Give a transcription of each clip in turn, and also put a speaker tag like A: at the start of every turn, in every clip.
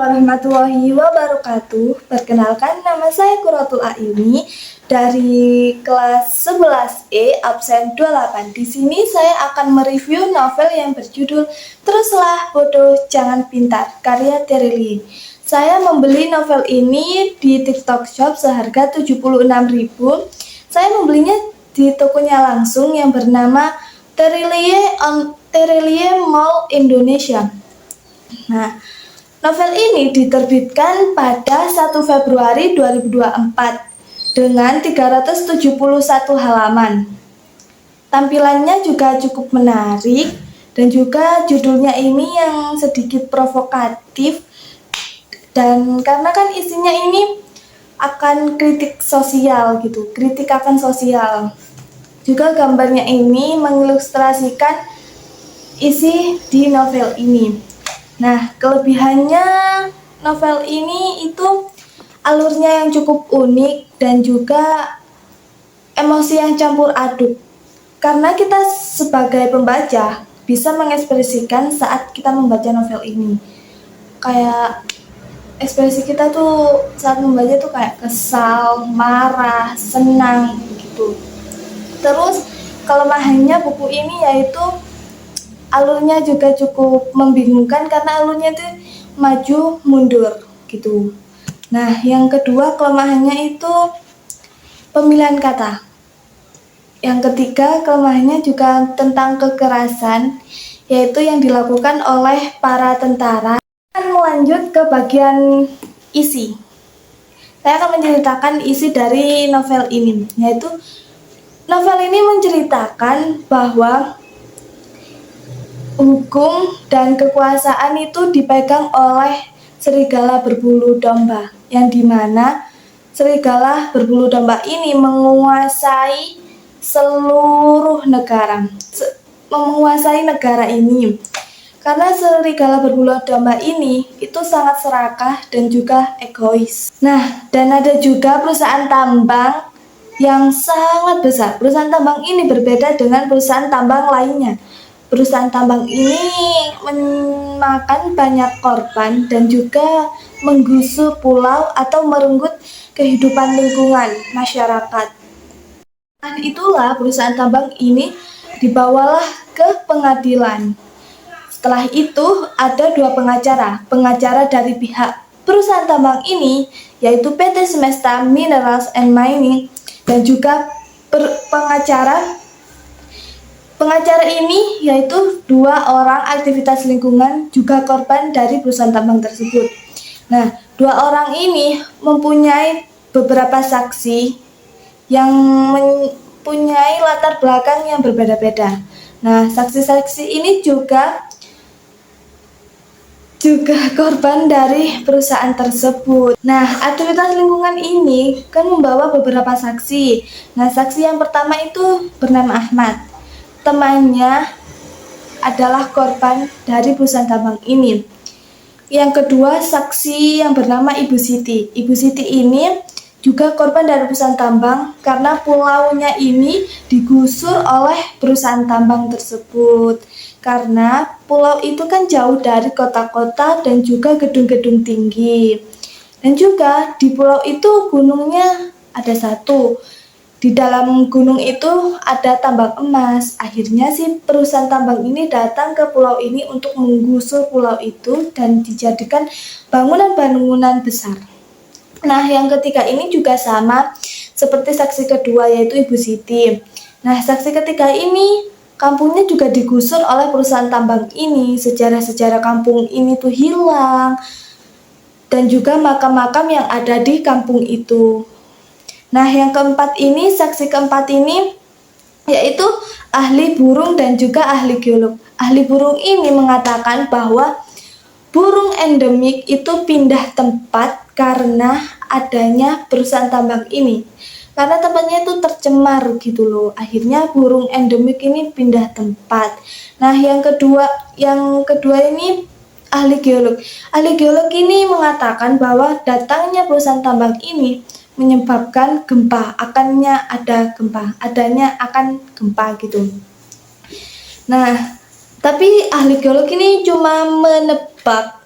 A: Warahmatullahi wabarakatuh. Perkenalkan, nama saya Quratul Aini dari kelas 11E absen 28. Di sini saya akan mereview novel yang berjudul Teruslah Bodoh Jangan Pintar karya Terilie. Saya membeli novel ini di TikTok Shop seharga 76.000. Saya membelinya di tokonya langsung yang bernama Terilie Mall Indonesia. Nah, novel ini diterbitkan pada 1 Februari 2024 dengan 371 halaman. Tampilannya juga cukup menarik dan juga judulnya ini yang sedikit provokatif, dan karena kan isinya ini akan kritik sosial gitu, kritik akan sosial. Juga gambarnya ini mengilustrasikan isi di novel ini. Nah, kelebihannya novel ini itu alurnya yang cukup unik dan juga emosi yang campur aduk. Karena kita sebagai pembaca bisa mengekspresikan saat kita membaca novel ini. Kayak ekspresi kita tuh saat membaca tuh kayak kesal, marah, senang gitu. Terus kelemahannya buku ini yaitu alurnya juga cukup membingungkan karena alurnya itu maju mundur gitu. Nah, yang kedua kelemahannya itu pemilihan kata. Yang ketiga kelemahannya juga tentang kekerasan, yaitu yang dilakukan oleh para tentara. Akan melanjut ke bagian isi. Saya akan menceritakan isi dari novel ini, yaitu novel ini menceritakan bahwa hukum dan kekuasaan itu dipegang oleh serigala berbulu domba, yang dimana serigala berbulu domba ini menguasai seluruh negara, menguasai negara ini. Karena serigala berbulu domba ini itu sangat serakah dan juga egois. Nah, dan ada juga perusahaan tambang yang sangat besar. Perusahaan tambang ini berbeda dengan perusahaan tambang lainnya. Perusahaan tambang ini memakan banyak korban dan juga menggusur pulau atau merenggut kehidupan lingkungan masyarakat. Dan itulah perusahaan tambang ini dibawalah ke pengadilan. Setelah itu ada dua pengacara dari pihak perusahaan tambang ini, yaitu PT Semesta Minerals and Mining, dan juga pengacara ini yaitu dua orang aktivitas lingkungan juga korban dari perusahaan tambang tersebut. Nah, dua orang ini mempunyai beberapa saksi yang mempunyai latar belakang yang berbeda-beda. Nah, saksi-saksi ini juga korban dari perusahaan tersebut. Nah, aktivitas lingkungan ini kan membawa beberapa saksi. Nah, saksi yang pertama itu bernama Ahmad. Temannya adalah korban dari perusahaan tambang ini. Yang kedua, saksi yang bernama Ibu Siti. Ibu Siti ini juga korban dari perusahaan tambang karena pulaunya ini digusur oleh perusahaan tambang tersebut. Karena pulau itu kan jauh dari kota-kota dan juga gedung-gedung tinggi. Dan juga di pulau itu gunungnya ada satu. Di dalam gunung itu ada tambang emas. Akhirnya si perusahaan tambang ini datang ke pulau ini untuk menggusur pulau itu dan dijadikan bangunan-bangunan besar. Nah, yang ketiga ini juga sama seperti saksi kedua, yaitu Ibu Siti. Nah, saksi ketiga ini kampungnya juga digusur oleh perusahaan tambang ini. Sejarah-sejarah kampung ini tuh hilang, dan juga makam-makam yang ada di kampung itu. Nah, yang keempat ini, saksi keempat ini yaitu ahli burung dan juga ahli geolog. Ahli burung ini mengatakan bahwa burung endemik itu pindah tempat karena adanya perusahaan tambang ini. Karena tempatnya itu tercemar gitu loh. Akhirnya burung endemik ini pindah tempat. Nah, yang kedua ini ahli geolog. Ahli geolog ini mengatakan bahwa datangnya perusahaan tambang ini menyebabkan gempa, adanya akan gempa gitu. Nah, tapi ahli geolog ini cuma menebak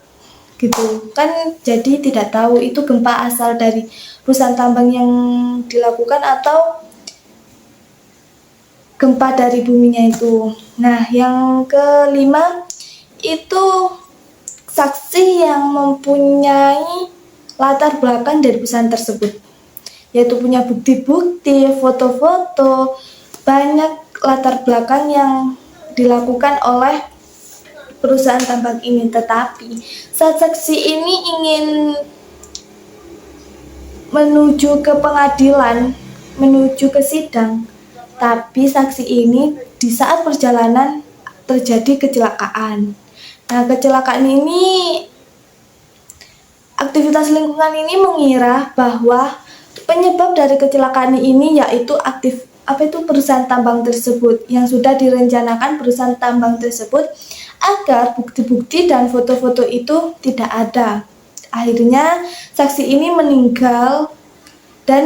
A: gitu kan, jadi tidak tahu itu gempa asal dari perusahaan tambang yang dilakukan atau gempa dari buminya itu. Nah, yang kelima itu saksi yang mempunyai latar belakang dari perusahaan tersebut, yaitu punya bukti-bukti, foto-foto, banyak latar belakang yang dilakukan oleh perusahaan tambang ini. Tetapi saat saksi ini ingin menuju ke pengadilan, menuju ke sidang, tapi saksi ini di saat perjalanan terjadi kecelakaan. Nah, kecelakaan ini, aktivitas lingkungan ini mengira bahwa penyebab dari kecelakaan ini yaitu perusahaan tambang tersebut, yang sudah direncanakan perusahaan tambang tersebut agar bukti-bukti dan foto-foto itu tidak ada. Akhirnya saksi ini meninggal dan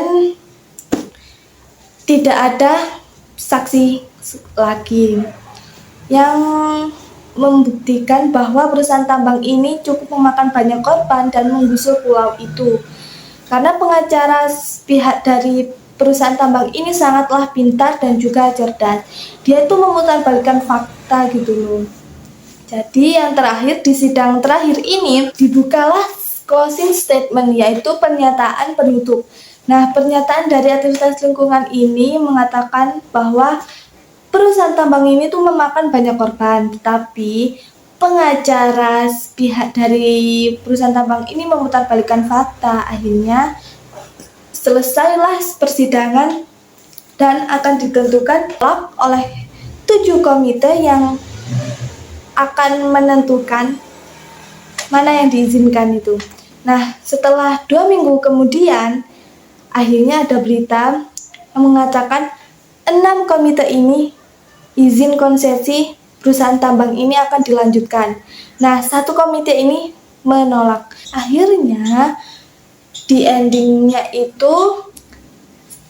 A: tidak ada saksi lagi yang membuktikan bahwa perusahaan tambang ini cukup memakan banyak korban dan menggusur pulau itu. Karena pengacara pihak dari perusahaan tambang ini sangatlah pintar dan juga cerdas. Dia itu memutarbalikkan fakta gitu loh. Jadi yang terakhir, di sidang terakhir ini dibukalah closing statement, yaitu pernyataan penutup. Nah, pernyataan dari aktivitas lingkungan ini mengatakan bahwa perusahaan tambang ini tuh memakan banyak korban, tetapi pengacara pihak dari perusahaan tambang ini memutarbalikkan fakta. Akhirnya selesailah persidangan dan akan ditentukan oleh 7 komite yang akan menentukan mana yang diizinkan itu. Nah, setelah 2 minggu kemudian, akhirnya ada berita yang mengatakan 6 komite ini izin konsesi perusahaan tambang ini akan dilanjutkan. Nah, 1 komite ini menolak. Akhirnya di endingnya itu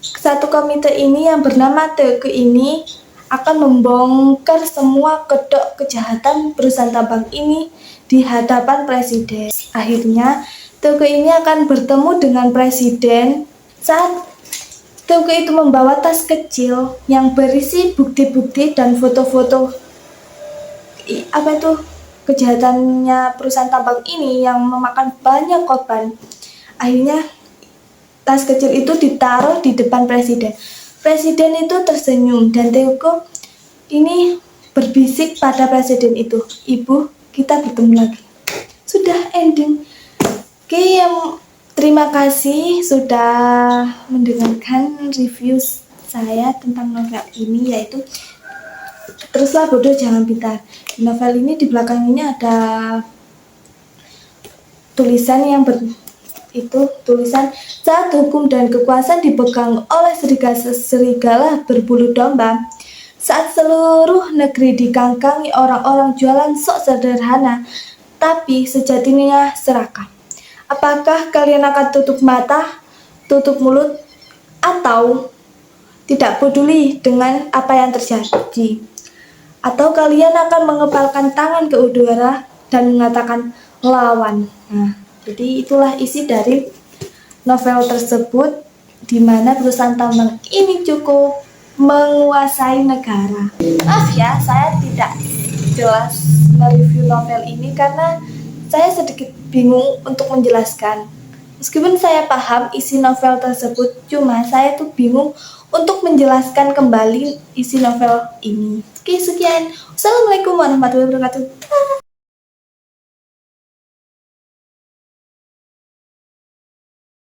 A: 1 komite ini yang bernama TEUKE ini akan membongkar semua kedok kejahatan perusahaan tambang ini di hadapan presiden. Akhirnya TEUKE ini akan bertemu dengan presiden saat TEUKE itu membawa tas kecil yang berisi bukti-bukti dan foto-foto kejahatannya perusahaan tambang ini yang memakan banyak korban. Akhirnya tas kecil itu ditaruh di depan presiden. Presiden itu tersenyum dan TEUKE ini berbisik pada presiden itu, "Ibu, kita bertemu lagi." Sudah ending. Oke, terima kasih sudah mendengarkan review saya tentang novel ini, yaitu Teruslah Bodoh Jangan Pintar. Di novel ini di belakangnya ada tulisan yang tulisan, "Saat hukum dan kekuasaan dipegang oleh serigala berbulu domba, saat seluruh negeri dikangkangi orang-orang jualan sok sederhana, tapi sejatinya serakah. Apakah kalian akan tutup mata, tutup mulut, atau tidak peduli dengan apa yang terjadi? Atau kalian akan mengepalkan tangan ke udara dan mengatakan lawan?" Nah, jadi itulah isi dari novel tersebut, di mana perusahaan tambang ini cukup menguasai negara. Maaf ya, saya tidak jelas mereview novel ini karena saya sedikit bingung untuk menjelaskan. Meskipun saya paham isi novel tersebut, cuma saya tuh bingung untuk menjelaskan kembali isi novel ini. Oke, sekian. Wassalamualaikum warahmatullahi wabarakatuh.